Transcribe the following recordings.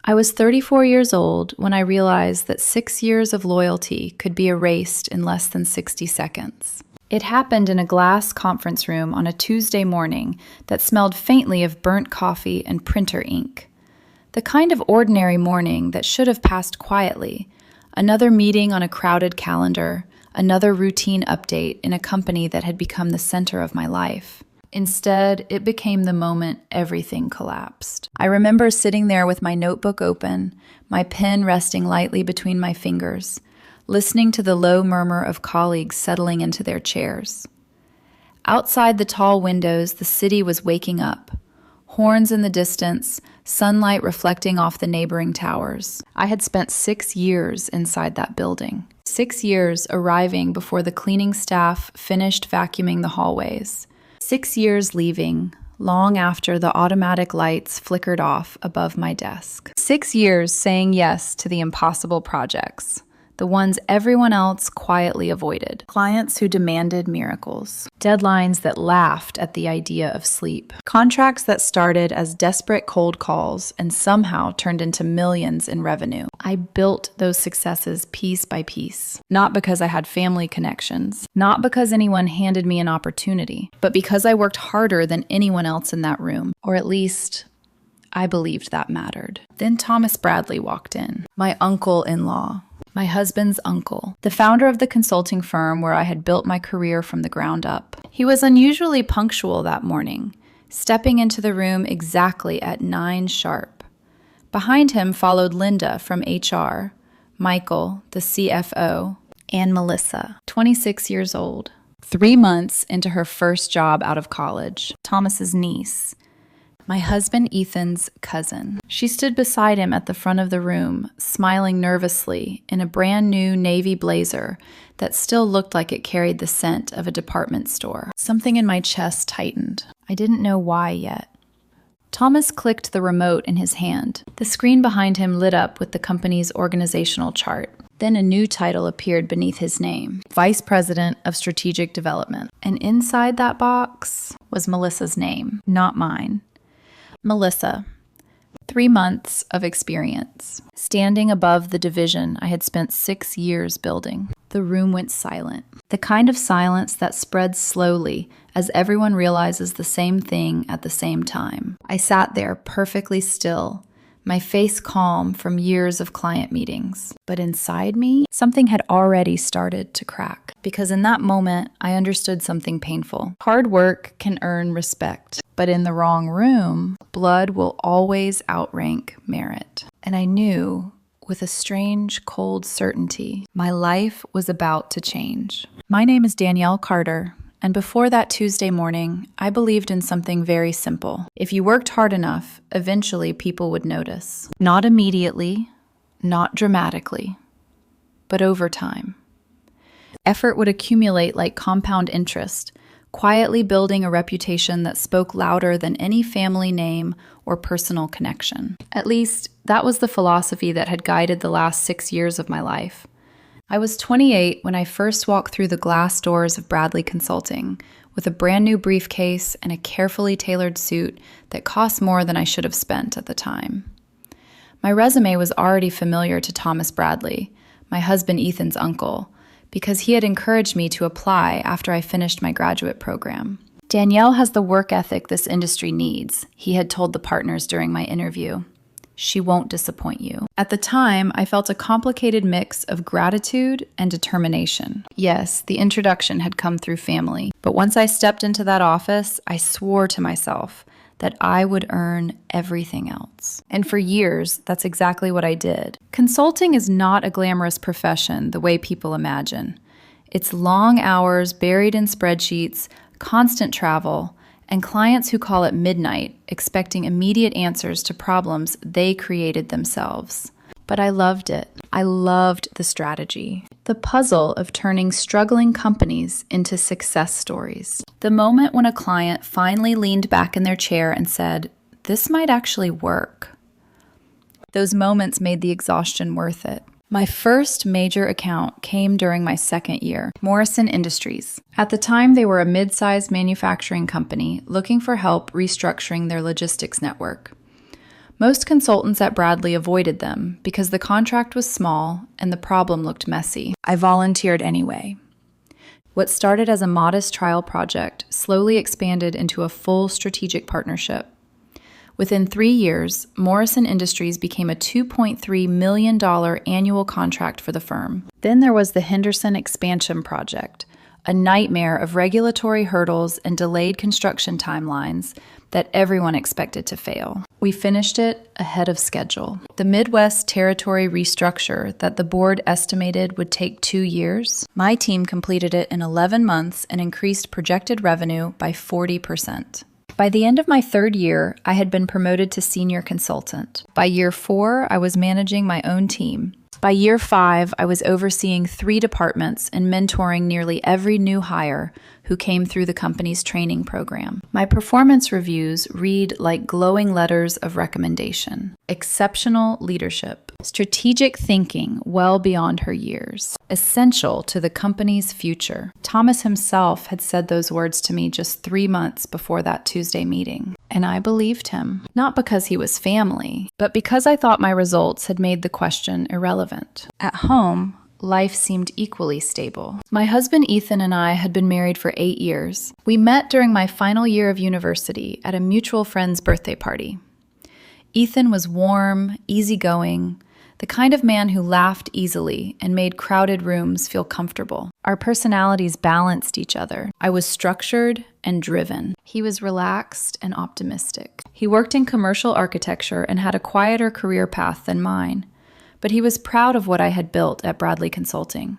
I was 34 years old when I realized that 6 years of loyalty could be erased in less than 60 seconds. It happened in a glass conference room on a Tuesday morning that smelled faintly of burnt coffee and printer ink. The kind of ordinary morning that should have passed quietly. Another meeting on a crowded calendar, another routine update in a company that had become the center of my life. Instead, it became the moment everything collapsed. I remember sitting there with my notebook open, my pen resting lightly between my fingers, listening to the low murmur of colleagues settling into their chairs. Outside the tall windows, the city was waking up. Horns in the distance, sunlight reflecting off the neighboring towers. I had spent 6 years inside that building. 6 years arriving before the cleaning staff finished vacuuming the hallways. 6 years leaving, long after the automatic lights flickered off above my desk. 6 years saying yes to the impossible projects, the ones everyone else quietly avoided. Clients who demanded miracles. Deadlines that laughed at the idea of sleep. Contracts that started as desperate cold calls and somehow turned into millions in revenue. I built those successes piece by piece. Not because I had family connections, not because anyone handed me an opportunity, but because I worked harder than anyone else in that room. Or at least, I believed that mattered. Then Thomas Bradley walked in, my uncle-in-law. My husband's uncle, the founder of the consulting firm where I had built my career from the ground up. He was unusually punctual that morning, stepping into the room exactly at 9 sharp. Behind him followed Linda from HR, Michael, the CFO, and Melissa, 26 years old, 3 months into her first job out of college, Thomas's niece. My husband Ethan's cousin. She stood beside him at the front of the room, smiling nervously in a brand new navy blazer that still looked like it carried the scent of a department store. Something in my chest tightened. I didn't know why yet. Thomas clicked the remote in his hand. The screen behind him lit up with the company's organizational chart. Then a new title appeared beneath his name, Vice President of Strategic Development. And inside that box was Melissa's name, not mine. Melissa, 3 months of experience, standing above the division I had spent 6 years building. The room went silent, the kind of silence that spreads slowly as everyone realizes the same thing at the same time. I sat there perfectly still, my face calm from years of client meetings. But inside me, something had already started to crack. Because in that moment, I understood something painful. Hard work can earn respect, but in the wrong room, blood will always outrank merit. And I knew, with a strange, cold certainty, my life was about to change. My name is Danielle Carter, and before that Tuesday morning, I believed in something very simple. If you worked hard enough, eventually people would notice. Not immediately, not dramatically, but over time. Effort would accumulate like compound interest, quietly building a reputation that spoke louder than any family name or personal connection. At least, that was the philosophy that had guided the last 6 years of my life. I was 28 when I first walked through the glass doors of Bradley Consulting with a brand new briefcase and a carefully tailored suit that cost more than I should have spent at the time. My resume was already familiar to Thomas Bradley, my husband Ethan's uncle, because he had encouraged me to apply after I finished my graduate program. Danielle has the work ethic this industry needs, he had told the partners during my interview. She won't disappoint you. At the time, I felt a complicated mix of gratitude and determination. Yes, the introduction had come through family, but once I stepped into that office, I swore to myself that I would earn everything else. And for years, that's exactly what I did. Consulting is not a glamorous profession the way people imagine. It's long hours buried in spreadsheets, constant travel, and clients who call at midnight expecting immediate answers to problems they created themselves. But I loved it. I loved the strategy, the puzzle of turning struggling companies into success stories. The moment when a client finally leaned back in their chair and said, "This might actually work." Those moments made the exhaustion worth it. My first major account came during my second year, Morrison Industries. At the time, they were a mid-sized manufacturing company looking for help restructuring their logistics network. Most consultants at Bradley avoided them because the contract was small and the problem looked messy. I volunteered anyway. What started as a modest trial project slowly expanded into a full strategic partnership. Within 3 years, Morrison Industries became a $2.3 million annual contract for the firm. Then there was the Henderson expansion project, a nightmare of regulatory hurdles and delayed construction timelines that everyone expected to fail. We finished it ahead of schedule. The Midwest territory restructure that the board estimated would take 2 years, my team completed it in 11 months and increased projected revenue by 40%. By the end of my 3rd year, I had been promoted to senior consultant. By year 4, I was managing my own team. By year 5, I was overseeing 3 departments and mentoring nearly every new hire who came through the company's training program. My performance reviews read like glowing letters of recommendation. Exceptional leadership, strategic thinking well beyond her years, essential to the company's future. Thomas himself had said those words to me just 3 months before that Tuesday meeting. And I believed him, not because he was family, but because I thought my results had made the question irrelevant. At home, life seemed equally stable. My husband Ethan and I had been married for 8 years. We met during my final year of university at a mutual friend's birthday party. Ethan was warm, easygoing, the kind of man who laughed easily and made crowded rooms feel comfortable. Our personalities balanced each other. I was structured and driven. He was relaxed and optimistic. He worked in commercial architecture and had a quieter career path than mine, but he was proud of what I had built at Bradley Consulting.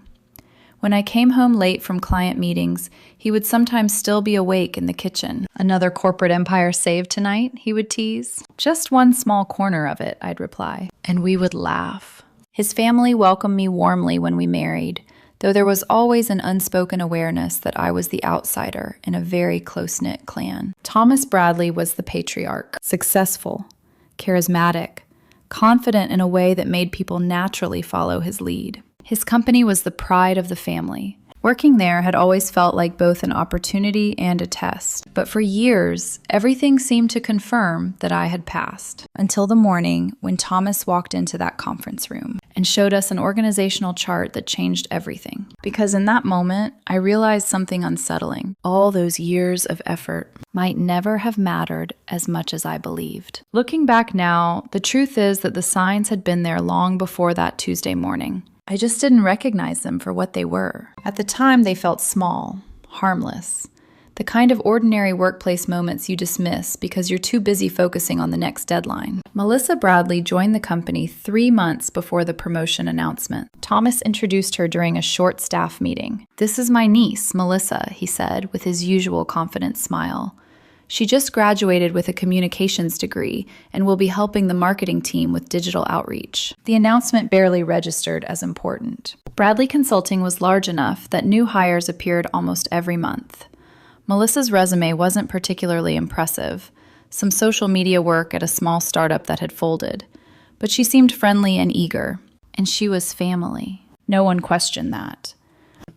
When I came home late from client meetings, he would sometimes still be awake in the kitchen. "Another corporate empire saved tonight?" he would tease. "Just one small corner of it," I'd reply. And we would laugh. His family welcomed me warmly when we married, though there was always an unspoken awareness that I was the outsider in a very close-knit clan. Thomas Bradley was the patriarch, successful, charismatic, confident in a way that made people naturally follow his lead. His company was the pride of the family. Working there had always felt like both an opportunity and a test. But for years, everything seemed to confirm that I had passed. Until the morning when Thomas walked into that conference room and showed us an organizational chart that changed everything. Because in that moment, I realized something unsettling. All those years of effort might never have mattered as much as I believed. Looking back now, the truth is that the signs had been there long before that Tuesday morning. I just didn't recognize them for what they were. At the time, they felt small, harmless, the kind of ordinary workplace moments you dismiss because you're too busy focusing on the next deadline. Melissa Bradley joined the company 3 months before the promotion announcement. Thomas introduced her during a short staff meeting. "This is my niece, Melissa," he said with his usual confident smile. "She just graduated with a communications degree and will be helping the marketing team with digital outreach." The announcement barely registered as important. Bradley Consulting was large enough that new hires appeared almost every month. Melissa's resume wasn't particularly impressive, some social media work at a small startup that had folded, but she seemed friendly and eager, and she was family. No one questioned that.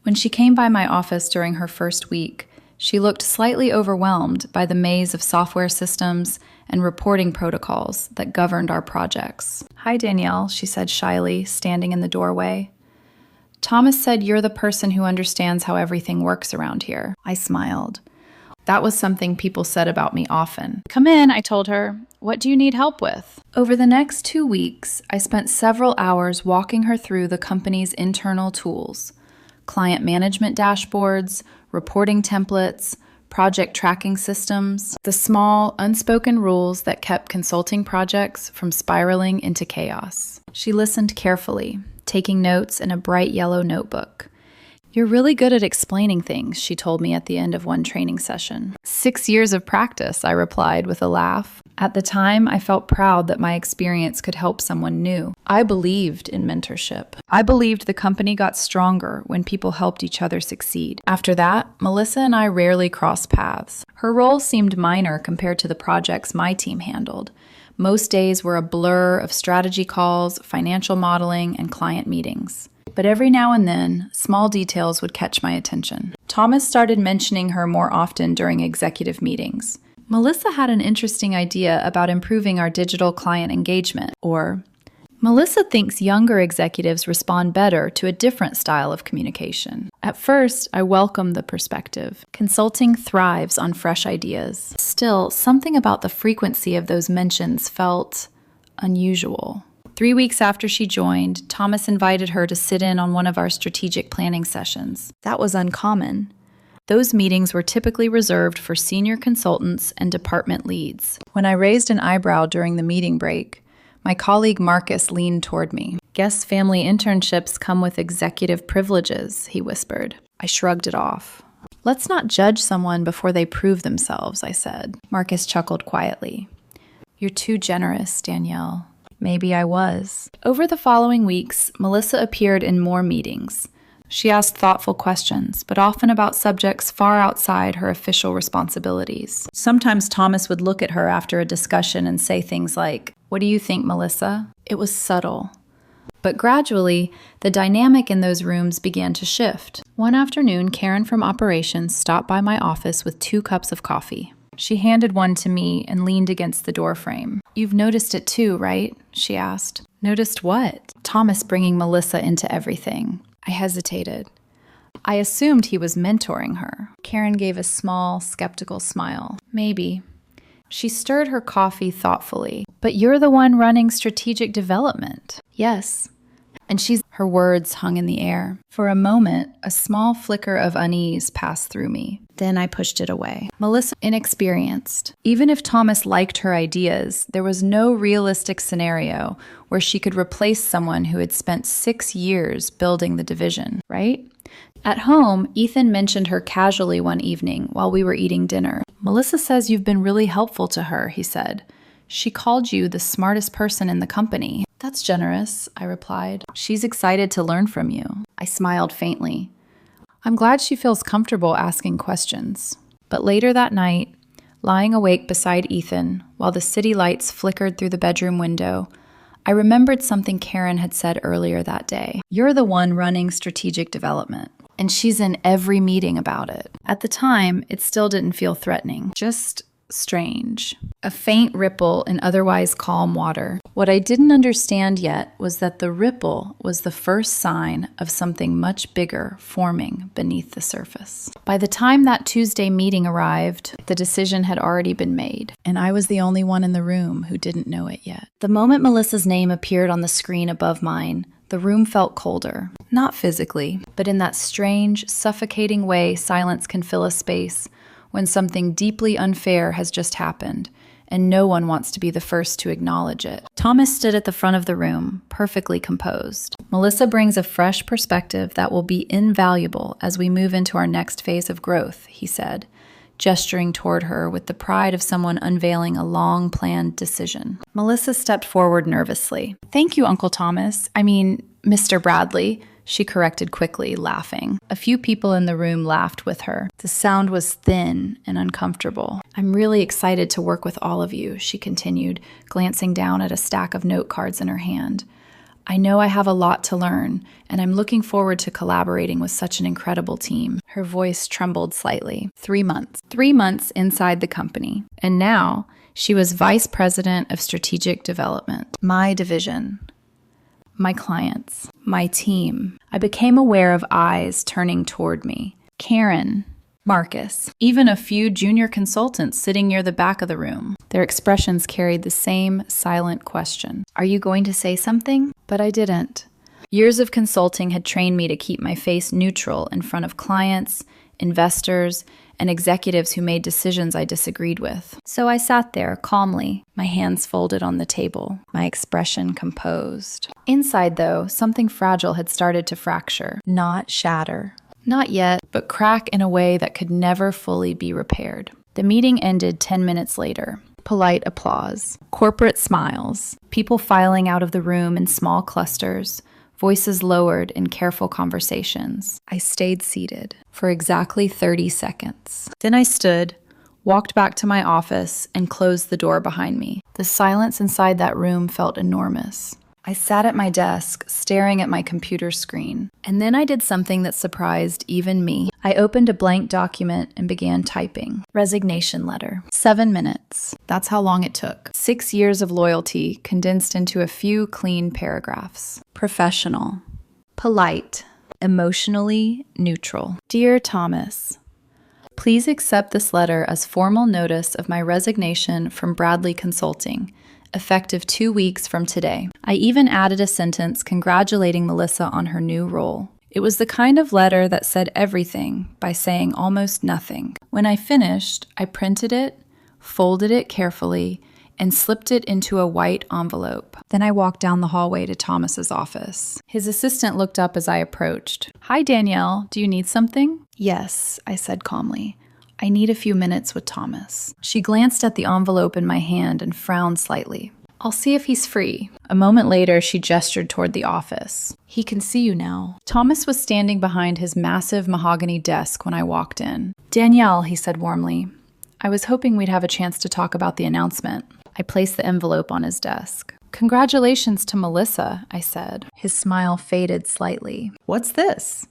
When she came by my office during her first week, she looked slightly overwhelmed by the maze of software systems and reporting protocols that governed our projects. "Hi, Danielle," she said shyly, standing in the doorway. "Thomas said you're the person who understands how everything works around here." I smiled. That was something people said about me often. "Come in," I told her. "What do you need help with?" Over the next 2 weeks, I spent several hours walking her through the company's internal tools: client management dashboards, reporting templates, project tracking systems, the small, unspoken rules that kept consulting projects from spiraling into chaos. She listened carefully, taking notes in a bright yellow notebook. "You're really good at explaining things," she told me at the end of one training session. 6 years of practice, I replied with a laugh. At the time, I felt proud that my experience could help someone new. I believed in mentorship. I believed the company got stronger when people helped each other succeed. After that, Melissa and I rarely crossed paths. Her role seemed minor compared to the projects my team handled. Most days were a blur of strategy calls, financial modeling, and client meetings. But every now and then, small details would catch my attention. Thomas started mentioning her more often during executive meetings. Melissa had an interesting idea about improving our digital client engagement. Or, Melissa thinks younger executives respond better to a different style of communication. At first, I welcomed the perspective. Consulting thrives on fresh ideas. Still, something about the frequency of those mentions felt unusual. 3 weeks after she joined, Thomas invited her to sit in on one of our strategic planning sessions. That was uncommon. Those meetings were typically reserved for senior consultants and department leads. When I raised an eyebrow during the meeting break, my colleague Marcus leaned toward me. "Guess family internships come with executive privileges," he whispered. I shrugged it off. "Let's not judge someone before they prove themselves," I said. Marcus chuckled quietly. "You're too generous, Danielle." Maybe I was. Over the following weeks, Melissa appeared in more meetings. She asked thoughtful questions, but often about subjects far outside her official responsibilities. Sometimes Thomas would look at her after a discussion and say things like, "What do you think, Melissa?" It was subtle. But gradually, the dynamic in those rooms began to shift. One afternoon, Karen from operations stopped by my office with 2 cups of coffee. She handed one to me and leaned against the doorframe. "You've noticed it too, right?" she asked. "Noticed what?" "Thomas bringing Melissa into everything." I hesitated. I assumed he was mentoring her. Karen gave a small, skeptical smile. "Maybe." She stirred her coffee thoughtfully. "But you're the one running strategic development." "Yes." And her words hung in the air. For a moment, a small flicker of unease passed through me. Then I pushed it away. Melissa, inexperienced. Even if Thomas liked her ideas, there was no realistic scenario where she could replace someone who had spent 6 years building the division, right? At home, Ethan mentioned her casually one evening while we were eating dinner. "Melissa says you've been really helpful to her," he said. "She called you the smartest person in the company." "That's generous," I replied. "She's excited to learn from you." I smiled faintly. I'm glad she feels comfortable asking questions. But later that night, lying awake beside Ethan, while the city lights flickered through the bedroom window, I remembered something Karen had said earlier that day. "You're the one running strategic development." And she's in every meeting about it. At the time, it still didn't feel threatening, just strange. A faint ripple in otherwise calm water. What I didn't understand yet was that the ripple was the first sign of something much bigger forming beneath the surface. By the time that Tuesday meeting arrived, the decision had already been made, and I was the only one in the room who didn't know it yet. The moment Melissa's name appeared on the screen above mine, the room felt colder. Not physically, but in that strange, suffocating way silence can fill a space when something deeply unfair has just happened, and no one wants to be the first to acknowledge it. Thomas stood at the front of the room, perfectly composed. "Melissa brings a fresh perspective that will be invaluable as we move into our next phase of growth," he said, gesturing toward her with the pride of someone unveiling a long-planned decision. Melissa stepped forward nervously. "Thank you, Uncle Thomas. Mr. Bradley," she corrected quickly, laughing. A few people in the room laughed with her. The sound was thin and uncomfortable. "I'm really excited to work with all of you," she continued, glancing down at a stack of note cards in her hand. "I know I have a lot to learn, and I'm looking forward to collaborating with such an incredible team." Her voice trembled slightly. 3 months. 3 months inside the company. And now, she was Vice President of Strategic Development. My division. My clients, my team. I became aware of eyes turning toward me. Karen, Marcus, even a few junior consultants sitting near the back of the room. Their expressions carried the same silent question. "Are you going to say something?" But I didn't. Years of consulting had trained me to keep my face neutral in front of clients, investors, and executives who made decisions I disagreed with. So I sat there calmly, my hands folded on the table, my expression composed. Inside, though, something fragile had started to fracture, not shatter. Not yet, but crack in a way that could never fully be repaired. The meeting ended 10 minutes later. Polite applause, corporate smiles, people filing out of the room in small clusters, voices lowered in careful conversations. I stayed seated for exactly 30 seconds. Then I stood, walked back to my office, and closed the door behind me. The silence inside that room felt enormous. I sat at my desk, staring at my computer screen. And then I did something that surprised even me. I opened a blank document and began typing. Resignation letter. 7 minutes. That's how long it took. 6 years of loyalty condensed into a few clean paragraphs. Professional. Polite. Emotionally neutral. Dear Thomas, please accept this letter as formal notice of my resignation from Bradley Consulting, effective 2 weeks from today. I even added a sentence congratulating Melissa on her new role. It was the kind of letter that said everything by saying almost nothing. When I finished, I printed it, folded it carefully, and slipped it into a white envelope. Then I walked down the hallway to Thomas's office. His assistant looked up as I approached. Hi, Danielle. Do you need something? Yes, I said calmly. I need a few minutes with Thomas. She glanced at the envelope in my hand and frowned slightly. I'll see if he's free. A moment later, she gestured toward the office. He can see you now. Thomas was standing behind his massive mahogany desk when I walked in. Danielle, he said warmly, I was hoping we'd have a chance to talk about the announcement. I placed the envelope on his desk. Congratulations to Melissa, I said. His smile faded slightly. What's this?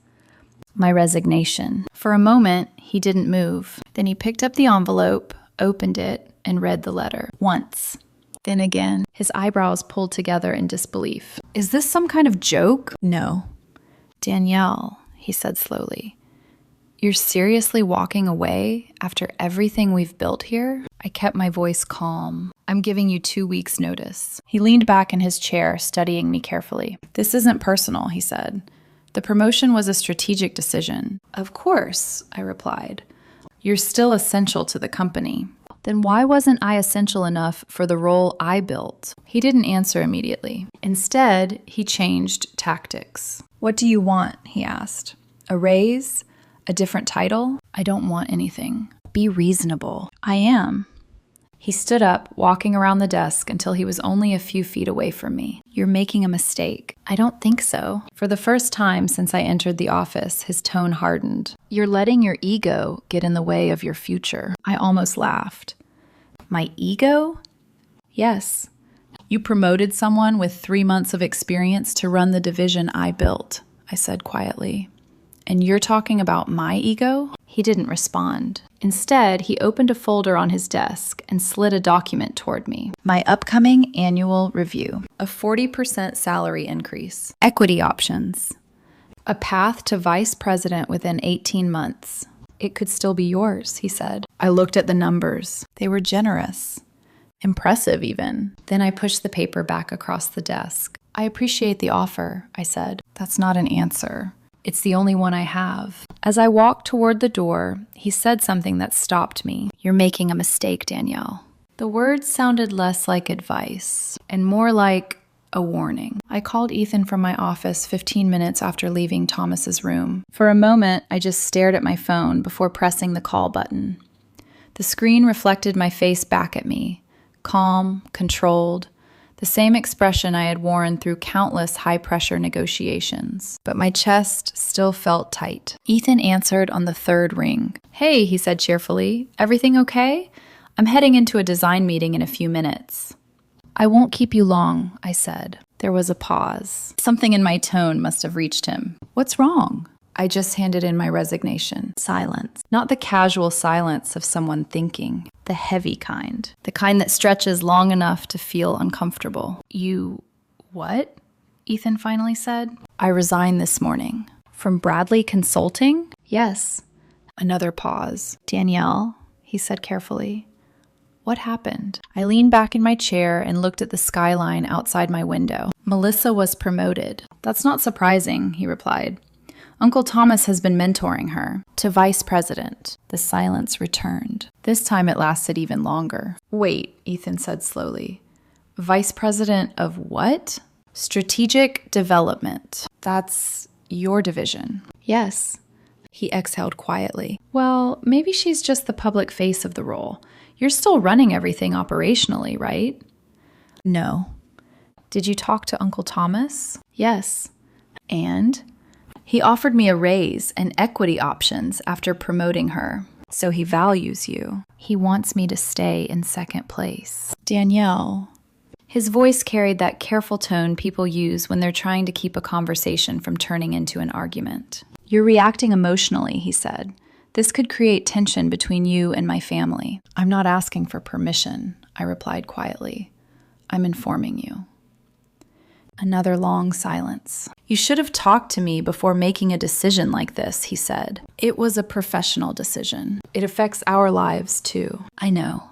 My resignation. For a moment, he didn't move. Then he picked up the envelope, opened it, and read the letter. Once. Then again, his eyebrows pulled together in disbelief. Is this some kind of joke? No. Danielle, he said slowly, you're seriously walking away after everything we've built here? I kept my voice calm. I'm giving you 2 weeks' notice. He leaned back in his chair, studying me carefully. This isn't personal, he said. The promotion was a strategic decision. Of course, I replied. You're still essential to the company. Then why wasn't I essential enough for the role I built? He didn't answer immediately. Instead, he changed tactics. What do you want? He asked. A raise? A different title? I don't want anything. Be reasonable. I am. He stood up, walking around the desk until he was only a few feet away from me. You're making a mistake. I don't think so. For the first time since I entered the office, his tone hardened. You're letting your ego get in the way of your future. I almost laughed. My ego? Yes. You promoted someone with 3 months of experience to run the division I built, I said quietly. And you're talking about my ego? He didn't respond. Instead, he opened a folder on his desk and slid a document toward me. My upcoming annual review. A 40% salary increase. Equity options. A path to vice president within 18 months. It could still be yours, he said. I looked at the numbers. They were generous. Impressive, even. Then I pushed the paper back across the desk. I appreciate the offer, I said. That's not an answer. It's the only one I have. As I walked toward the door, he said something that stopped me. You're making a mistake, Danielle. The words sounded less like advice and more like a warning. I called Ethan from my office 15 minutes after leaving Thomas's room. For a moment, I just stared at my phone before pressing the call button. The screen reflected my face back at me, calm, controlled, the same expression I had worn through countless high-pressure negotiations. But my chest still felt tight. Ethan answered on the third ring. Hey, he said cheerfully. Everything okay? I'm heading into a design meeting in a few minutes. I won't keep you long, I said. There was a pause. Something in my tone must have reached him. What's wrong? I just handed in my resignation. Silence. Not the casual silence of someone thinking. The heavy kind. The kind that stretches long enough to feel uncomfortable. You... what? Ethan finally said. I resigned this morning. From Bradley Consulting? Yes. Another pause. Danielle, he said carefully. What happened? I leaned back in my chair and looked at the skyline outside my window. Melissa was promoted. That's not surprising, he replied. Uncle Thomas has been mentoring her. To vice president. The silence returned. This time it lasted even longer. Wait, Ethan said slowly. Vice president of what? Strategic development. That's your division. Yes. He exhaled quietly. Well, maybe she's just the public face of the role. You're still running everything operationally, right? No. Did you talk to Uncle Thomas? Yes. And? He offered me a raise and equity options after promoting her. So he values you. He wants me to stay in second place. Danielle. His voice carried that careful tone people use when they're trying to keep a conversation from turning into an argument. "You're reacting emotionally," he said. "This could create tension between you and my family." "I'm not asking for permission," I replied quietly. "I'm informing you." Another long silence. "You should have talked to me before making a decision like this," he said. "It was a professional decision. It affects our lives too." "I know.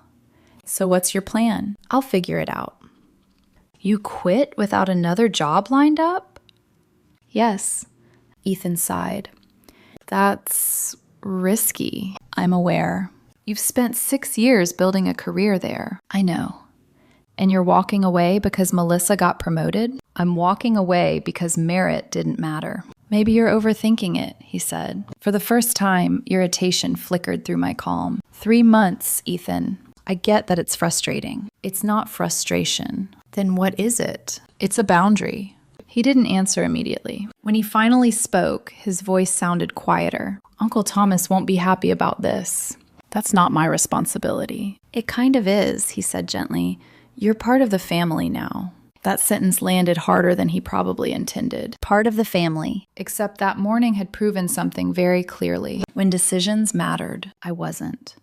So what's your plan?" "I'll figure it out." "You quit without another job lined up?" "Yes," Ethan sighed. "That's risky." "I'm aware. You've spent 6 years building a career there." "I know." "And you're walking away because Melissa got promoted?" "I'm walking away because merit didn't matter." "Maybe you're overthinking it," he said. For the first time, irritation flickered through my calm. 3 months, Ethan. I get that it's frustrating. It's not frustration. Then what is it? It's a boundary. He didn't answer immediately. When he finally spoke, his voice sounded quieter. "Uncle Thomas won't be happy about this. That's not my responsibility." "It kind of is," he said gently. "You're part of the family now." That sentence landed harder than he probably intended. Part of the family. Except that morning had proven something very clearly. When decisions mattered, I wasn't.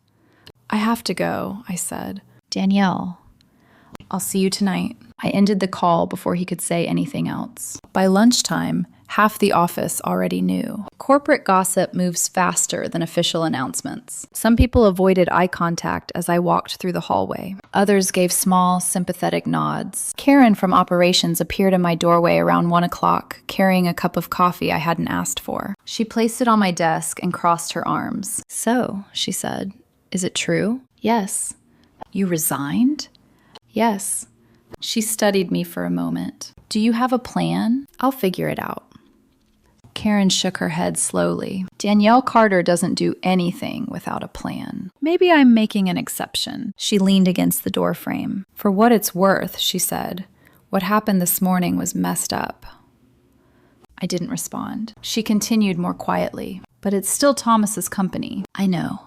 "I have to go," I said. "Danielle, I'll see you tonight." I ended the call before he could say anything else. By lunchtime, half the office already knew. Corporate gossip moves faster than official announcements. Some people avoided eye contact as I walked through the hallway. Others gave small, sympathetic nods. Karen from operations appeared in my doorway around 1 o'clock, carrying a cup of coffee I hadn't asked for. She placed it on my desk and crossed her arms. "So," she said, "is it true?" "Yes." "You resigned?" "Yes." She studied me for a moment. "Do you have a plan?" "I'll figure it out." Karen shook her head slowly. "Danielle Carter doesn't do anything without a plan. Maybe I'm making an exception." She leaned against the doorframe. "For what it's worth," she said, "what happened this morning was messed up." I didn't respond. She continued more quietly. "But it's still Thomas's company." "I know.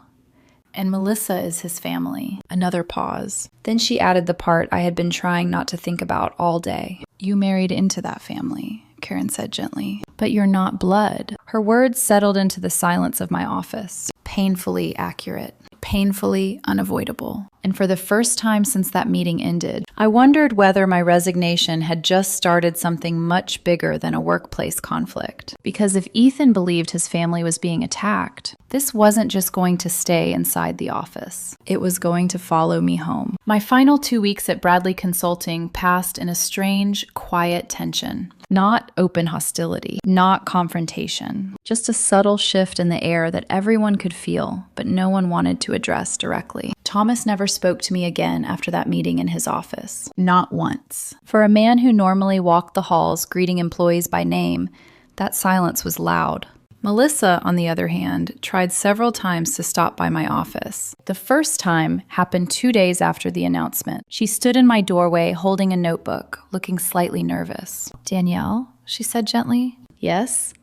And Melissa is his family." Another pause. Then she added the part I had been trying not to think about all day. "You married into that family," Karen said gently. "But you're not blood." Her words settled into the silence of my office. Painfully accurate. Painfully unavoidable. And for the first time since that meeting ended, I wondered whether my resignation had just started something much bigger than a workplace conflict. Because if Ethan believed his family was being attacked, this wasn't just going to stay inside the office. It was going to follow me home. My final 2 weeks at Bradley Consulting passed in a strange, quiet tension. Not open hostility, not confrontation, just a subtle shift in the air that everyone could feel, but no one wanted to address directly. Thomas never spoke to me again after that meeting in his office. Not once. For a man who normally walked the halls greeting employees by name, that silence was loud. Melissa, on the other hand, tried several times to stop by my office. The first time happened 2 days after the announcement. She stood in my doorway holding a notebook, looking slightly nervous. "Danielle," she said gently. "Yes?"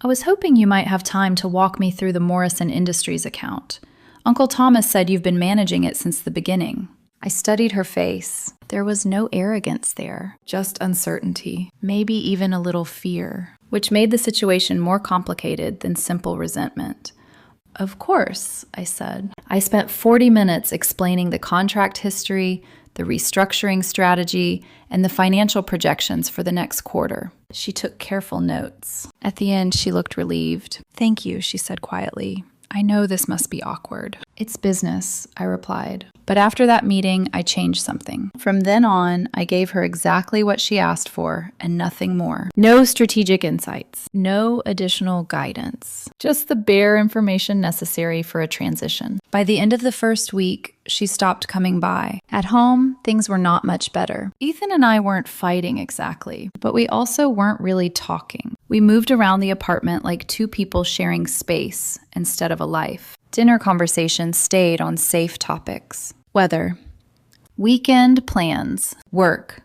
"I was hoping you might have time to walk me through the Morrison Industries account. Uncle Thomas said you've been managing it since the beginning." I studied her face. There was no arrogance there, just uncertainty, maybe even a little fear, which made the situation more complicated than simple resentment. "Of course," I said. I spent 40 minutes explaining the contract history, the restructuring strategy, and the financial projections for the next quarter. She took careful notes. At the end, she looked relieved. "Thank you," she said quietly. "I know this must be awkward." "It's business," I replied. But after that meeting, I changed something. From then on, I gave her exactly what she asked for and nothing more. No strategic insights, no additional guidance, just the bare information necessary for a transition. By the end of the first week, she stopped coming by. At home, things were not much better. Ethan and I weren't fighting exactly, but we also weren't really talking. We moved around the apartment like two people sharing space instead of a life. Dinner conversations stayed on safe topics. Weather, weekend plans, work,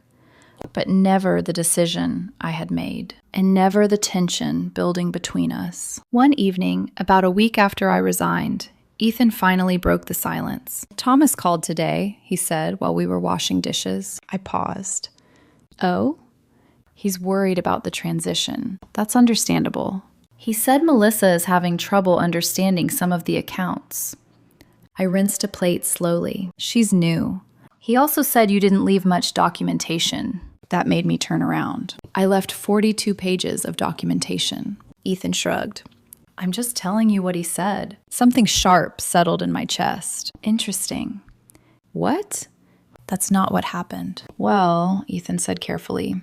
but never the decision I had made, and never the tension building between us. One evening, about a week after I resigned, Ethan finally broke the silence. "Thomas called today," he said while we were washing dishes. I paused. "Oh?" "He's worried about the transition." "That's understandable." "He said Melissa is having trouble understanding some of the accounts." I rinsed a plate slowly. "She's new." "He also said you didn't leave much documentation." That made me turn around. "I left 42 pages of documentation." Ethan shrugged. "I'm just telling you what he said." Something sharp settled in my chest. "Interesting." "What?" "That's not what happened." "Well," Ethan said carefully,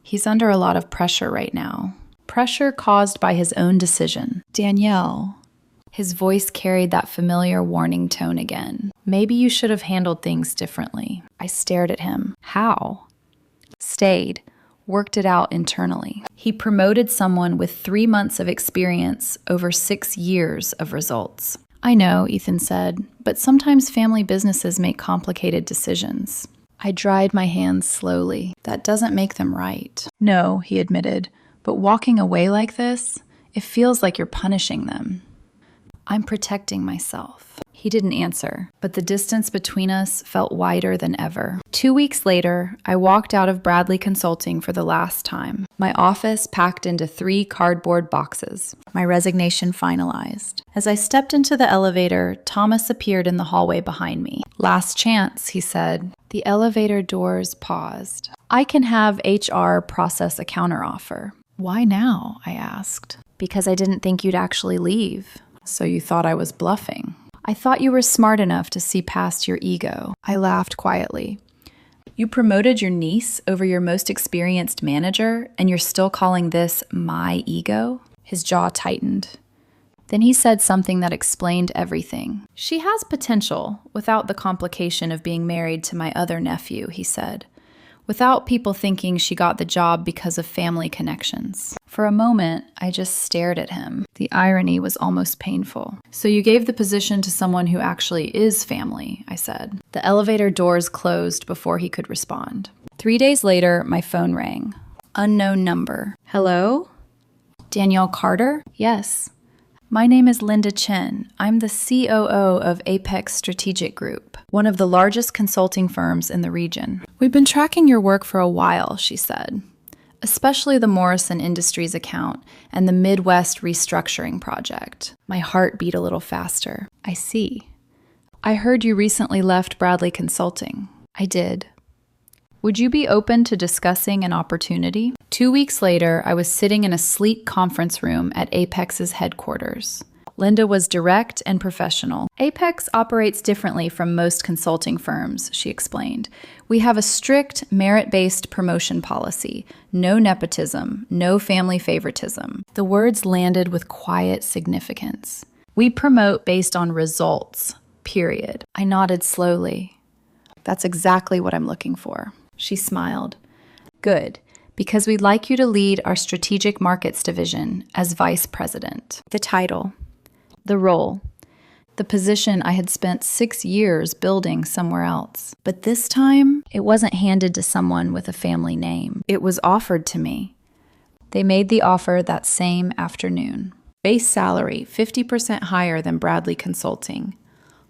"he's under a lot of pressure right now. Pressure caused by his own decision." "Danielle." His voice carried that familiar warning tone again. "Maybe you should have handled things differently." I stared at him. "How?" "Stayed. Worked it out internally." He promoted someone with 3 months of experience over 6 years of results. "I know," Ethan said, "but sometimes family businesses make complicated decisions." I dried my hands slowly. "That doesn't make them right." "No," he admitted, "but walking away like this, it feels like you're punishing them." "I'm protecting myself." He didn't answer, but the distance between us felt wider than ever. 2 weeks later, I walked out of Bradley Consulting for the last time. My office packed into 3 cardboard boxes. My resignation finalized. As I stepped into the elevator, Thomas appeared in the hallway behind me. "Last chance," he said. The elevator doors paused. "I can have HR process a counteroffer." "Why now?" I asked. "Because I didn't think you'd actually leave." "So you thought I was bluffing?" "I thought you were smart enough to see past your ego." I laughed quietly. "You promoted your niece over your most experienced manager, and you're still calling this my ego?" His jaw tightened. Then he said something that explained everything. "She has potential, without the complication of being married to my other nephew," he said. "Without people thinking she got the job because of family connections." For a moment, I just stared at him. The irony was almost painful. "So you gave the position to someone who actually is family," I said. The elevator doors closed before he could respond. 3 days later, my phone rang. Unknown number. "Hello? Danielle Carter?" "Yes." "My name is Linda Chen. I'm the COO of Apex Strategic Group, one of the largest consulting firms in the region." "We've been tracking your work for a while," she said, "especially the Morrison Industries account and the Midwest Restructuring Project." My heart beat a little faster. "I see. I heard you recently left Bradley Consulting." "I did." "Would you be open to discussing an opportunity?" 2 weeks later, I was sitting in a sleek conference room at Apex's headquarters. Linda was direct and professional. "Apex operates differently from most consulting firms," she explained. "We have a strict, merit-based promotion policy. No nepotism, no family favoritism." The words landed with quiet significance. "We promote based on results, period." I nodded slowly. "That's exactly what I'm looking for." She smiled. "Good, because we'd like you to lead our strategic markets division as vice president." The title. The role. The position I had spent 6 years building somewhere else. But this time, it wasn't handed to someone with a family name. It was offered to me. They made the offer that same afternoon. Base salary 50% higher than Bradley Consulting.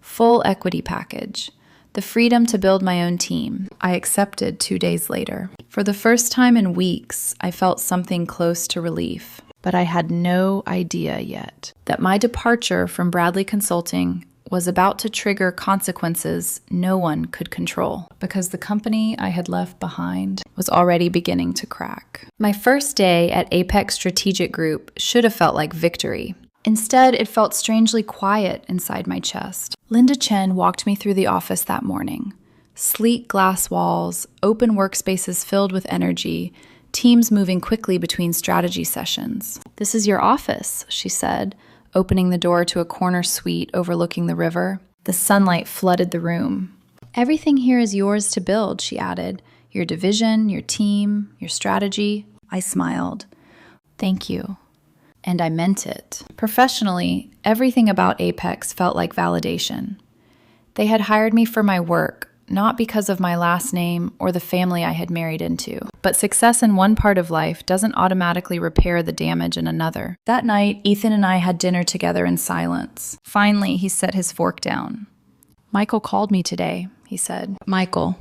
Full equity package. The freedom to build my own team. I accepted 2 days later. For the first time in weeks, I felt something close to relief. But I had no idea yet that my departure from Bradley Consulting was about to trigger consequences no one could control, because the company I had left behind was already beginning to crack. My first day at Apex Strategic Group should have felt like victory. Instead, it felt strangely quiet inside my chest. Linda Chen walked me through the office that morning. Sleek glass walls, open workspaces filled with energy, teams moving quickly between strategy sessions. "This is your office," she said, opening the door to a corner suite overlooking the river. The sunlight flooded the room. "Everything here is yours to build," she added. "Your division, your team, your strategy." I smiled. "Thank you." And I meant it. Professionally, everything about Apex felt like validation. They had hired me for my work, not because of my last name or the family I had married into. But success in one part of life doesn't automatically repair the damage in another. That night, Ethan and I had dinner together in silence. Finally, he set his fork down. "Michael called me today," he said. Michael,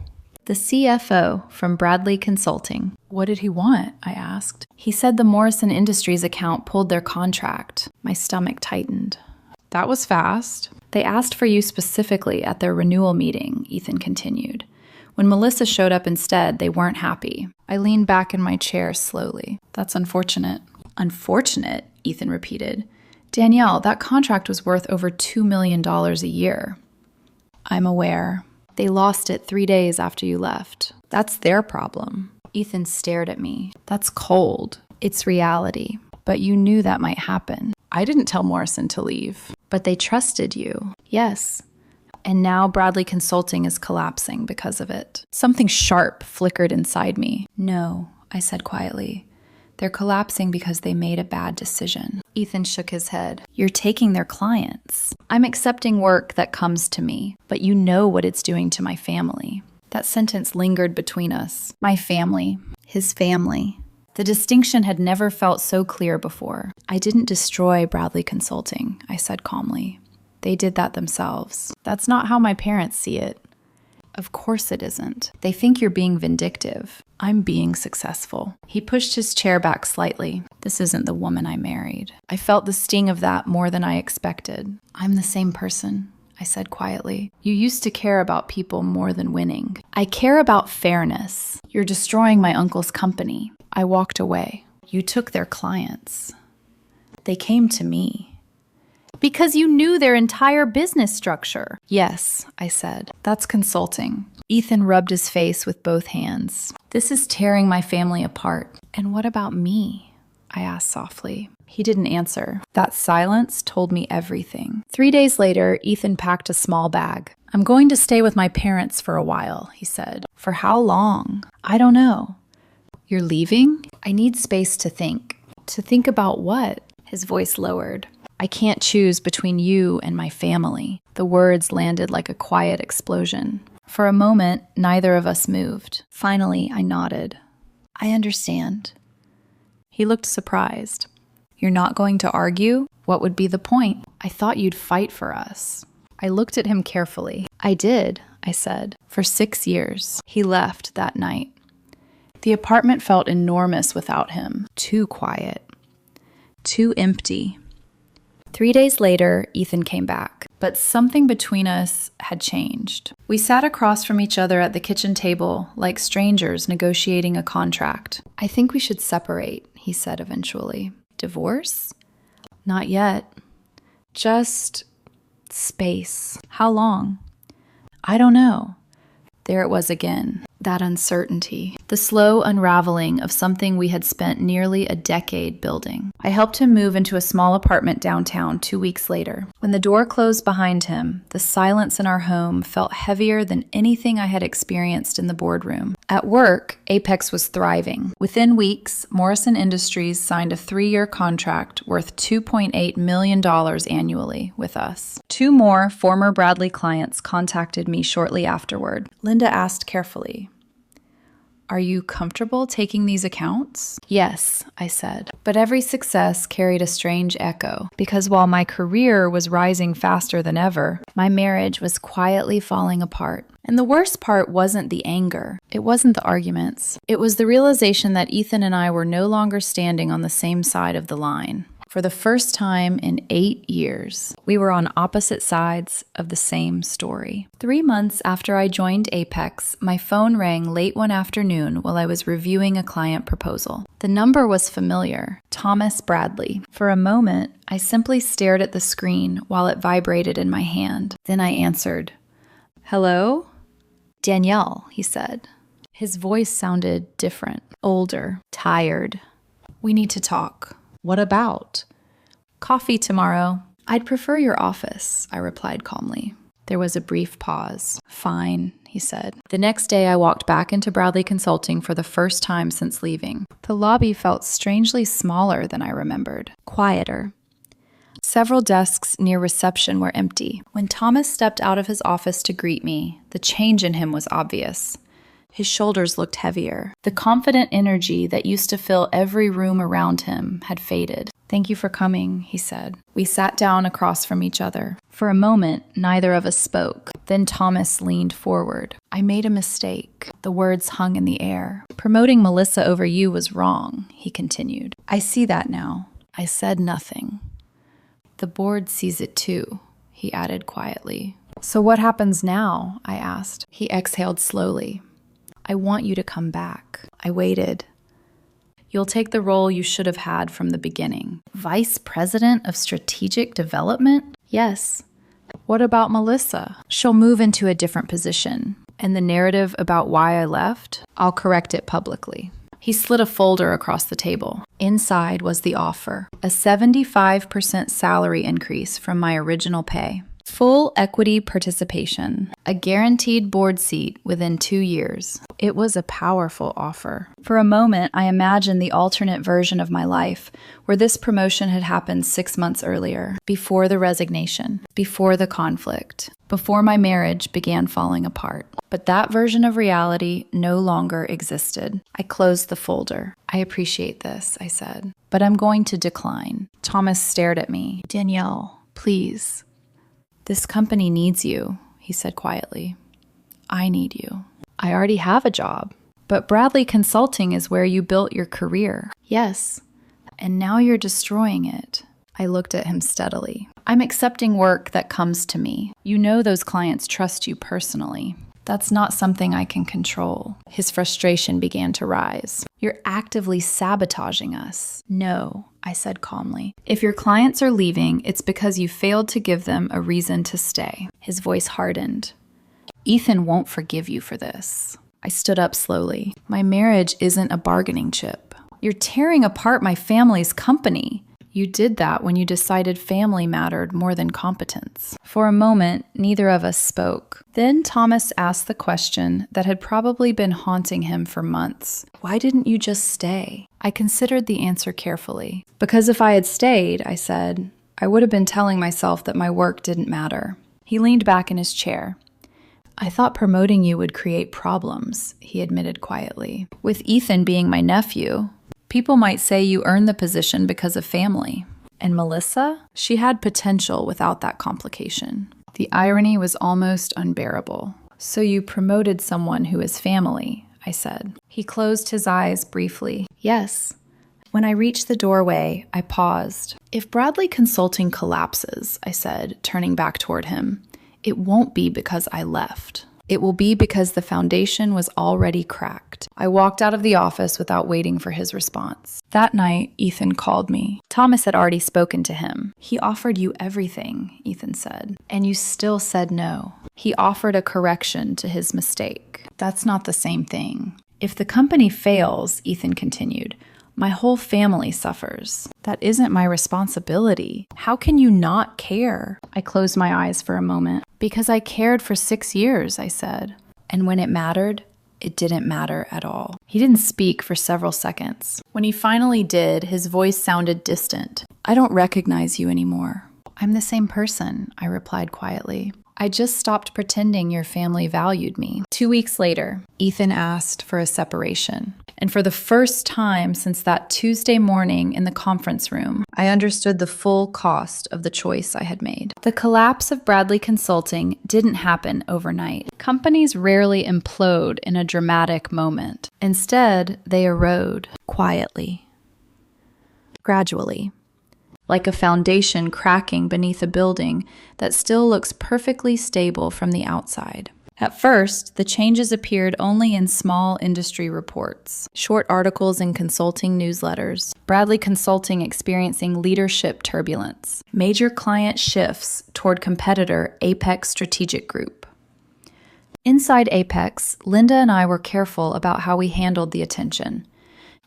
the CFO from Bradley Consulting. "What did he want?" I asked. "He said the Morrison Industries account pulled their contract." My stomach tightened. "That was fast." "They asked for you specifically at their renewal meeting," Ethan continued. "When Melissa showed up instead, they weren't happy." I leaned back in my chair slowly. "That's unfortunate." "Unfortunate?" Ethan repeated. "Danielle, that contract was worth over $2 million a year." "I'm aware. They lost it 3 days after you left. That's their problem." Ethan stared at me. "That's cold. It's reality. But you knew that might happen." "I didn't tell Morrison to leave." "But they trusted you." "Yes. And now Bradley Consulting is collapsing because of it." Something sharp flickered inside me. "No," I said quietly. "They're collapsing because they made a bad decision." Ethan shook his head. "You're taking their clients." "I'm accepting work that comes to me, but you know what it's doing to my family." That sentence lingered between us. My family. His family. The distinction had never felt so clear before. "I didn't destroy Bradley Consulting," I said calmly. "They did that themselves. That's not how my parents see it." "Of course it isn't. They think you're being vindictive." "I'm being successful." He pushed his chair back slightly. "This isn't the woman I married." I felt the sting of that more than I expected. "I'm the same person," I said quietly. "You used to care about people more than winning." "I care about fairness." "You're destroying my uncle's company." I walked away. "You took their clients." "They came to me." "Because you knew their entire business structure." "Yes," I said. "That's consulting." Ethan rubbed his face with both hands. "This is tearing my family apart." "And what about me?" I asked softly. He didn't answer. That silence told me everything. 3 days later, Ethan packed a small bag. "I'm going to stay with my parents for a while," he said. "For how long?" "I don't know." "You're leaving?" "I need space to think." "To think about what?" His voice lowered. "I can't choose between you and my family." The words landed like a quiet explosion. For a moment, neither of us moved. Finally, I nodded. "I understand." He looked surprised. "You're not going to argue? What would be the point? I thought you'd fight for us." I looked at him carefully. "I did," I said, "for 6 years." He left that night. The apartment felt enormous without him. Too quiet. Too empty. 3 days later, Ethan came back, but something between us had changed. We sat across from each other at the kitchen table, like strangers negotiating a contract. "I think we should separate," he said eventually. "Divorce?" "Not yet. Just space." "How long?" "I don't know." There it was again, that uncertainty, the slow unraveling of something we had spent nearly a decade building. I helped him move into a small apartment downtown 2 weeks later. When the door closed behind him, the silence in our home felt heavier than anything I had experienced in the boardroom. At work, Apex was thriving. Within weeks, Morrison Industries signed a 3-year contract worth $2.8 million annually with us. 2 more former Bradley clients contacted me shortly afterward. Linda asked carefully, "Are you comfortable taking these accounts?" "Yes," I said. But every success carried a strange echo, because while my career was rising faster than ever, my marriage was quietly falling apart. And the worst part wasn't the anger. It wasn't the arguments. It was the realization that Ethan and I were no longer standing on the same side of the line. For the first time in 8 years, we were on opposite sides of the same story. 3 months after I joined Apex, my phone rang late one afternoon while I was reviewing a client proposal. The number was familiar, Thomas Bradley. For a moment, I simply stared at the screen while it vibrated in my hand. Then I answered. "Hello?" "Danielle," he said. His voice sounded different, older, tired. "We need to talk." "What about?" "Coffee tomorrow." "I'd prefer your office," I replied calmly. There was a brief pause. "Fine," he said. The next day, I walked back into Bradley Consulting for the first time since leaving. The lobby felt strangely smaller than I remembered, quieter. Several desks near reception were empty. When Thomas stepped out of his office to greet me, the change in him was obvious. His shoulders looked heavier. The confident energy that used to fill every room around him had faded. "Thank you for coming," he said. We sat down across from each other. For a moment, neither of us spoke. Then Thomas leaned forward. "I made a mistake." The words hung in the air. "Promoting Melissa over you was wrong," he continued. "I see that now." I said nothing. "The board sees it too," he added quietly. "So what happens now?" I asked. He exhaled slowly. "I want you to come back." I waited. "You'll take the role you should have had from the beginning." "Vice President of Strategic Development?" "Yes." "What about Melissa?" "She'll move into a different position. And the narrative about why I left? I'll correct it publicly." He slid a folder across the table. Inside was the offer, a 75% salary increase from my original pay. Full equity participation, a guaranteed board seat within 2 years. It was a powerful offer. For a moment, I imagined the alternate version of my life, where this promotion had happened 6 months earlier, before the resignation, before the conflict, before my marriage began falling apart. But that version of reality no longer existed. I closed the folder. "I appreciate this," I said, "but I'm going to decline." Thomas stared at me. "Danielle, please." "This company needs you," he said quietly. "I need you." "I already have a job." "But Bradley Consulting is where you built your career." "Yes, and now you're destroying it." I looked at him steadily. "I'm accepting work that comes to me. You know those clients trust you personally. That's not something I can control." His frustration began to rise. "You're actively sabotaging us." "No," I said calmly. "If your clients are leaving, it's because you failed to give them a reason to stay." His voice hardened. "Ethan won't forgive you for this." I stood up slowly. "My marriage isn't a bargaining chip. You're tearing apart my family's company." "You did that when you decided family mattered more than competence." For a moment, neither of us spoke. Then Thomas asked the question that had probably been haunting him for months. "Why didn't you just stay?" I considered the answer carefully. "Because if I had stayed," I said, "I would have been telling myself that my work didn't matter." He leaned back in his chair. "I thought promoting you would create problems," he admitted quietly. "With Ethan being my nephew, people might say you earned the position because of family. And Melissa? She had potential without that complication." The irony was almost unbearable. "So you promoted someone who is family," I said. He closed his eyes briefly. "Yes." When I reached the doorway, I paused. "If Bradley Consulting collapses," I said, turning back toward him, "it won't be because I left. It will be because the foundation was already cracked." I walked out of the office without waiting for his response. That night, Ethan called me. Thomas had already spoken to him. "He offered you everything," Ethan said, "and you still said no." He offered a correction to his mistake. "That's not the same thing." "If the company fails," Ethan continued, "my whole family suffers. That isn't my responsibility. How can you not care?" I closed my eyes for a moment. "Because I cared for 6 years," I said. "And when it mattered, it didn't matter at all." He didn't speak for several seconds. When he finally did, his voice sounded distant. "I don't recognize you anymore." "I'm the same person," I replied quietly. "I just stopped pretending your family valued me." 2 weeks later, Ethan asked for a separation. And for the first time since that Tuesday morning in the conference room, I understood the full cost of the choice I had made. The collapse of Bradley Consulting didn't happen overnight. Companies rarely implode in a dramatic moment. Instead, they erode quietly, gradually, like a foundation cracking beneath a building that still looks perfectly stable from the outside. At first, the changes appeared only in small industry reports, short articles in consulting newsletters, Bradley Consulting experiencing leadership turbulence, major client shifts toward competitor Apex Strategic Group. Inside Apex, Linda and I were careful about how we handled the attention.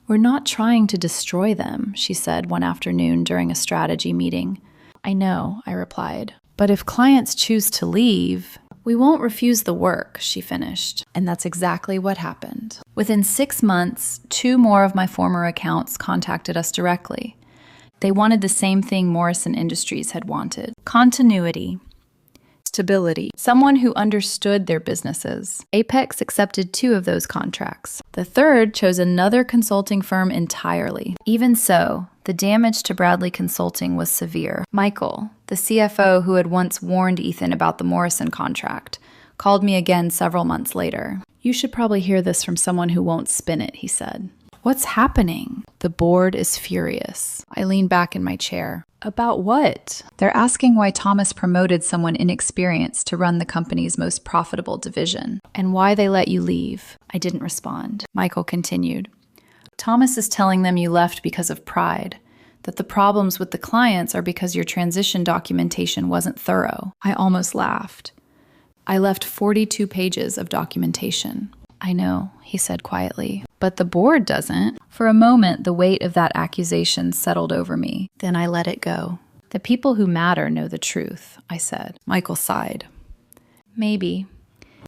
"We're not trying to destroy them," she said one afternoon during a strategy meeting. "I know," I replied. "But if clients choose to leave, we won't refuse the work," she finished. And that's exactly what happened. Within 6 months, 2 more of my former accounts contacted us directly. They wanted the same thing Morrison Industries had wanted: continuity, stability, someone who understood their businesses. Apex accepted 2 of those contracts. The third chose another consulting firm entirely. Even so, the damage to Bradley Consulting was severe. Michael, the CFO who had once warned Ethan about the Morrison contract, called me again several months later. "You should probably hear this from someone who won't spin it," he said. "What's happening?" "The board is furious." I leaned back in my chair. "About what?" "They're asking why Thomas promoted someone inexperienced to run the company's most profitable division, and why they let you leave." I didn't respond. Michael continued. "Thomas is telling them you left because of pride, that the problems with the clients are because your transition documentation wasn't thorough." I almost laughed. "I left 42 pages of documentation." "I know," he said quietly, "but the board doesn't." For a moment, the weight of that accusation settled over me. Then I let it go. "The people who matter know the truth," I said. Michael sighed. "Maybe."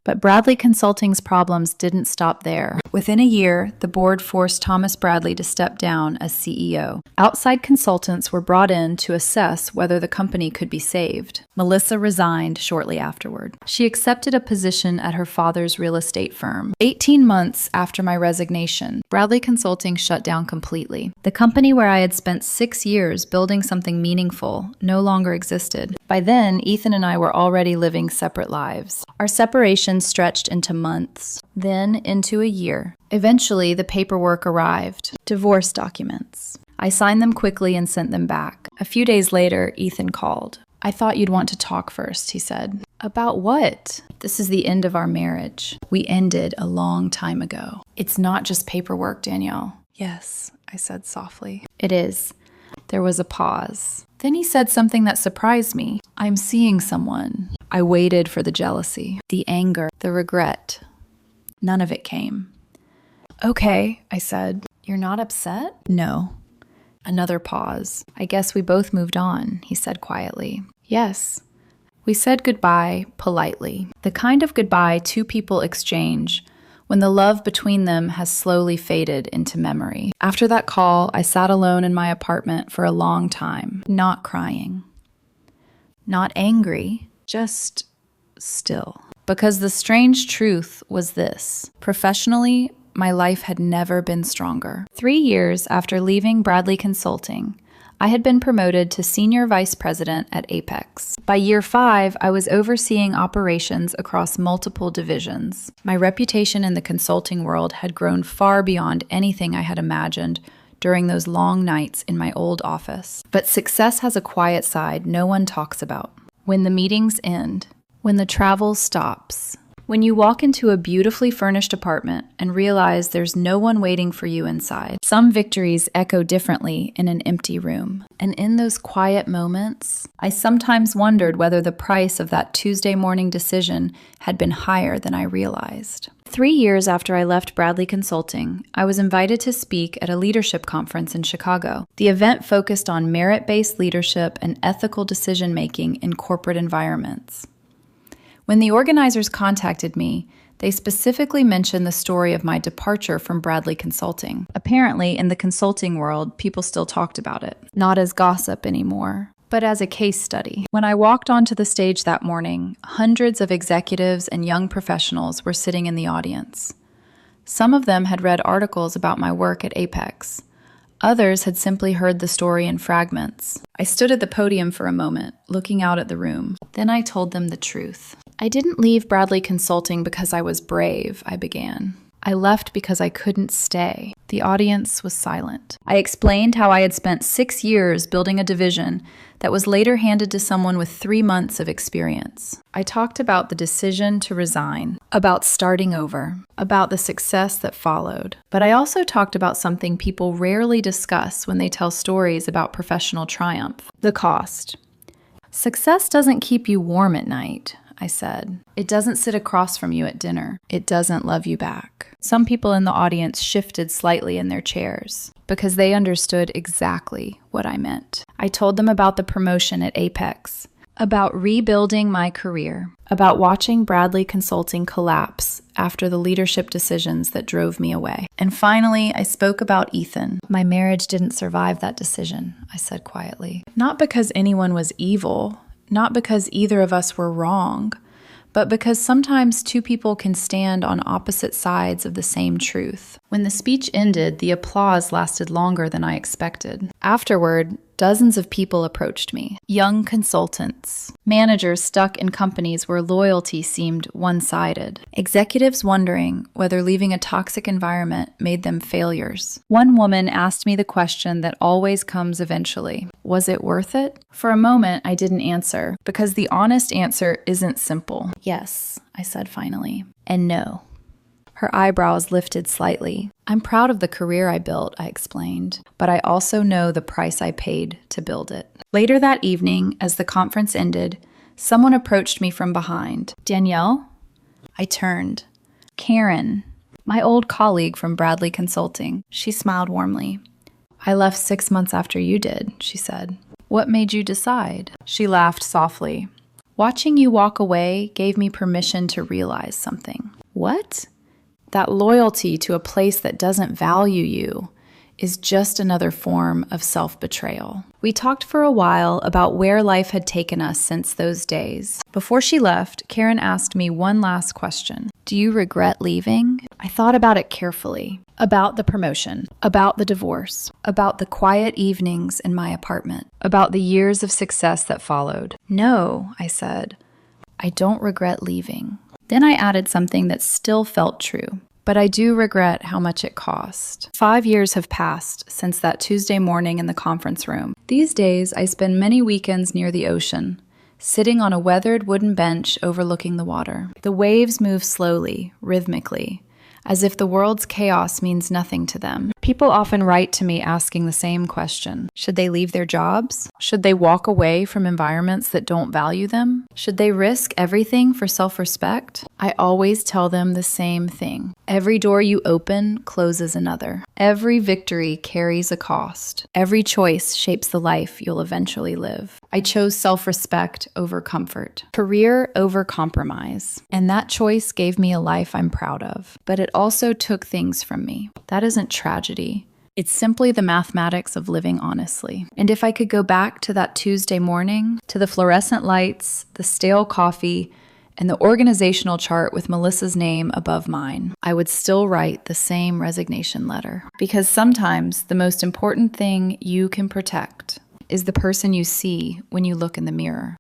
But Bradley Consulting's problems didn't stop there. Within a year, the board forced Thomas Bradley to step down as CEO. Outside consultants were brought in to assess whether the company could be saved. Melissa resigned shortly afterward. She accepted a position at her father's real estate firm. 18 months after my resignation, Bradley Consulting shut down completely. The company where I had spent 6 years building something meaningful no longer existed. By then, Ethan and I were already living separate lives. Our separation stretched into months, then into a year. Eventually, the paperwork arrived. Divorce documents. I signed them quickly and sent them back. A few days later, Ethan called. "I thought you'd want to talk first," he said. "About what?" "This is the end of our marriage. We ended a long time ago." "It's not just paperwork, Danielle." "Yes," I said softly. "It is." There was a pause. Then he said something that surprised me. "I'm seeing someone." I waited for the jealousy, the anger, the regret. None of it came. "Okay," I said. "You're not upset?" "No." Another pause. "I guess we both moved on," he said quietly. "Yes." We said goodbye politely. The kind of goodbye 2 people exchange when the love between them has slowly faded into memory. After that call, I sat alone in my apartment for a long time, not crying, not angry, just still. Because the strange truth was this: professionally, my life had never been stronger. 3 years after leaving Bradley Consulting, I had been promoted to Senior Vice President at Apex. By year 5, I was overseeing operations across multiple divisions. My reputation in the consulting world had grown far beyond anything I had imagined during those long nights in my old office. But success has a quiet side no one talks about. When the meetings end, when the travel stops, when you walk into a beautifully furnished apartment and realize there's no one waiting for you inside. Some victories echo differently in an empty room. And in those quiet moments, I sometimes wondered whether the price of that Tuesday morning decision had been higher than I realized. 3 years after I left Bradley Consulting, I was invited to speak at a leadership conference in Chicago. The event focused on merit-based leadership and ethical decision-making in corporate environments. When the organizers contacted me, they specifically mentioned the story of my departure from Bradley Consulting. Apparently, in the consulting world, people still talked about it. Not as gossip anymore, but as a case study. When I walked onto the stage that morning, hundreds of executives and young professionals were sitting in the audience. Some of them had read articles about my work at Apex. Others had simply heard the story in fragments. I stood at the podium for a moment, looking out at the room. Then I told them the truth. "I didn't leave Bradley Consulting because I was brave," I began. "I left because I couldn't stay." The audience was silent. I explained how I had spent 6 years building a division that was later handed to someone with 3 months of experience. I talked about the decision to resign, about starting over, about the success that followed. But I also talked about something people rarely discuss when they tell stories about professional triumph: the cost. "Success doesn't keep you warm at night," I said. "It doesn't sit across from you at dinner. It doesn't love you back." Some people in the audience shifted slightly in their chairs because they understood exactly what I meant. I told them about the promotion at Apex, about rebuilding my career, about watching Bradley Consulting collapse after the leadership decisions that drove me away. And finally, I spoke about Ethan. My marriage didn't survive that decision, I said quietly. Not because anyone was evil, not because either of us were wrong, but because sometimes two people can stand on opposite sides of the same truth. When the speech ended, the applause lasted longer than I expected. Afterward, dozens of people approached me. Young consultants, managers stuck in companies where loyalty seemed one-sided, executives wondering whether leaving a toxic environment made them failures. One woman asked me the question that always comes eventually. Was it worth it? For a moment, I didn't answer, because the honest answer isn't simple. Yes, I said finally, and no. Her eyebrows lifted slightly. I'm proud of the career I built, I explained, but I also know the price I paid to build it. Later that evening, as the conference ended, someone approached me from behind. Danielle? I turned. Karen, my old colleague from Bradley Consulting. She smiled warmly. I left 6 months after you did, she said. What made you decide? She laughed softly. Watching you walk away gave me permission to realize something. What? That loyalty to a place that doesn't value you is just another form of self-betrayal. We talked for a while about where life had taken us since those days. Before she left, Karen asked me one last question. Do you regret leaving? I thought about it carefully. About the promotion, about the divorce, about the quiet evenings in my apartment, about the years of success that followed. No, I said, I don't regret leaving. Then I added something that still felt true, but I do regret how much it cost. 5 years have passed since that Tuesday morning in the conference room. These days, I spend many weekends near the ocean, sitting on a weathered wooden bench overlooking the water. The waves move slowly, rhythmically, as if the world's chaos means nothing to them. People often write to me asking the same question. Should they leave their jobs? Should they walk away from environments that don't value them? Should they risk everything for self-respect? I always tell them the same thing. Every door you open closes another. Every victory carries a cost. Every choice shapes the life you'll eventually live. I chose self-respect over comfort, career over compromise, and that choice gave me a life I'm proud of. But it also took things from me. That isn't tragedy. It's simply the mathematics of living honestly. And if I could go back to that Tuesday morning, to the fluorescent lights, the stale coffee, and the organizational chart with Melissa's name above mine, I would still write the same resignation letter. Because sometimes the most important thing you can protect is the person you see when you look in the mirror.